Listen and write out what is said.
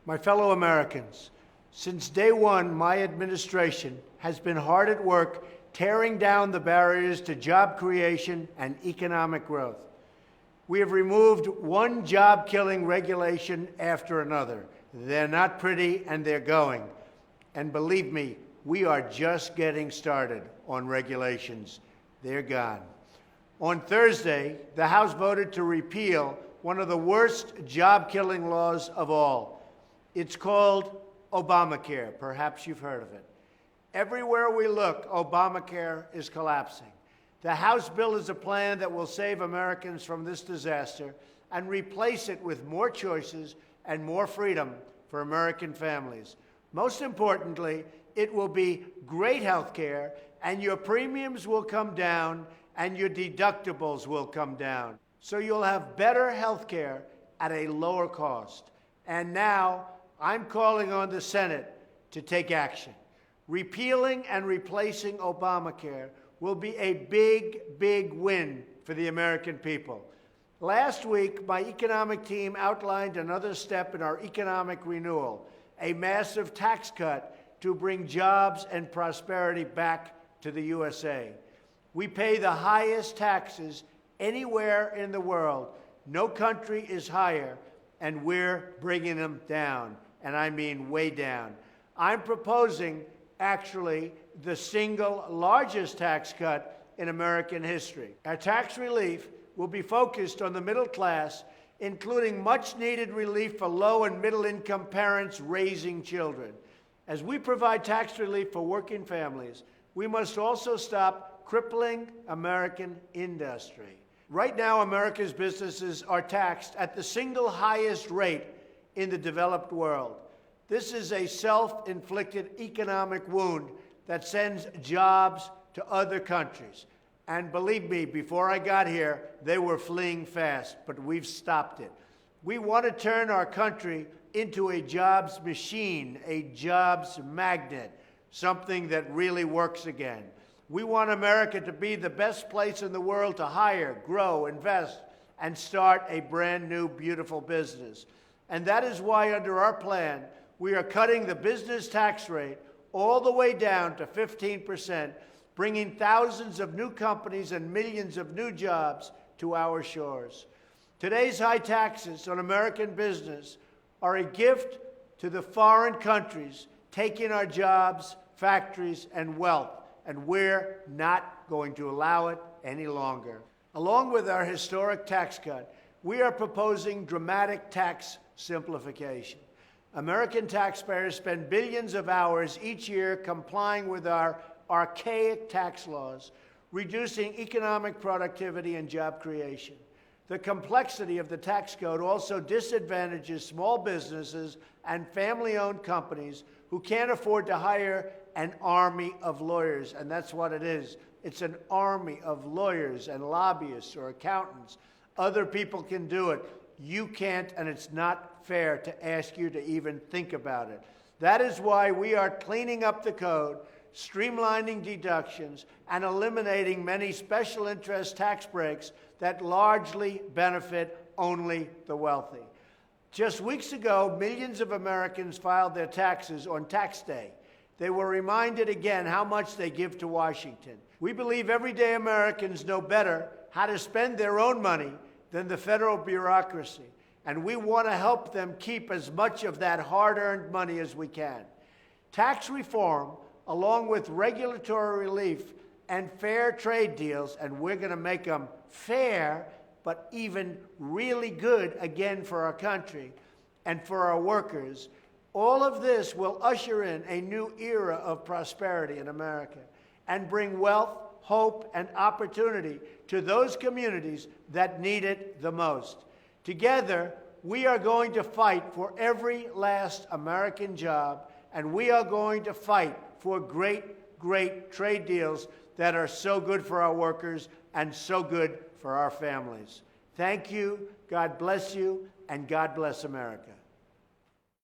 My fellow Americans, since day one, my administration has been hard at work tearing down the barriers to job creation and economic growth. We have removed one job-killing regulation after another. They're not pretty, and they're going. And believe me, we are just getting started on regulations. They're gone. On Thursday, the House voted to repeal one of the worst job-killing laws of all. It's called Obamacare. Perhaps you've heard of it. Everywhere we look, Obamacare is collapsing. The House bill is a plan that will save Americans from this disaster and replace it with more choices and more freedom for American families. Most importantly, it will be great health care, and your premiums will come down, and your deductibles will come down. So you'll have better health care at a lower cost. And now, I'm calling on the Senate to take action. Repealing and replacing Obamacare will be a big, big win for the American people. Last week, my economic team outlined another step in our economic renewal, a massive tax cut to bring jobs and prosperity back to the USA. We pay the highest taxes anywhere in the world. No country is higher, and we're bringing them down, and I mean way down. I'm proposing, actually, the single largest tax cut in American history. Our tax relief will be focused on the middle class, including much-needed relief for low- and middle-income parents raising children. As we provide tax relief for working families, we must also stop crippling American industry. Right now, America's businesses are taxed at the single highest rate in the developed world. This is a self-inflicted economic wound that sends jobs to other countries. And believe me, before I got here, they were fleeing fast, but we've stopped it. We want to turn our country into a jobs machine, a jobs magnet, something that really works again. We want America to be the best place in the world to hire, grow, invest, and start a brand new, beautiful business. And that is why, under our plan, we are cutting the business tax rate all the way down to 15%, bringing thousands of new companies and millions of new jobs to our shores. Today's high taxes on American business are a gift to the foreign countries taking our jobs, factories, and wealth, and we're not going to allow it any longer. Along with our historic tax cut, we are proposing dramatic tax simplification. American taxpayers spend billions of hours each year complying with our archaic tax laws, reducing economic productivity and job creation. The complexity of the tax code also disadvantages small businesses and family-owned companies who can't afford to hire an army of lawyers, and that's what it is. It's an army of lawyers and lobbyists or accountants. Other people can do it. You can't, and it's not fair to ask you to even think about it. That is why we are cleaning up the code, streamlining deductions, and eliminating many special interest tax breaks that largely benefit only the wealthy. Just weeks ago, millions of Americans filed their taxes on tax day. They were reminded again how much they give to Washington. We believe everyday Americans know better how to spend their own money than the federal bureaucracy, and we want to help them keep as much of that hard-earned money as we can. Tax reform, along with regulatory relief and fair trade deals, and we're going to make them fair, but even really good again for our country and for our workers, all of this will usher in a new era of prosperity in America and bring wealth, hope, and opportunity to those communities that need it the most. Together, we are going to fight for every last American job, and we are going to fight for great, great trade deals that are so good for our workers and so good for our families. Thank you, God bless you, and God bless America.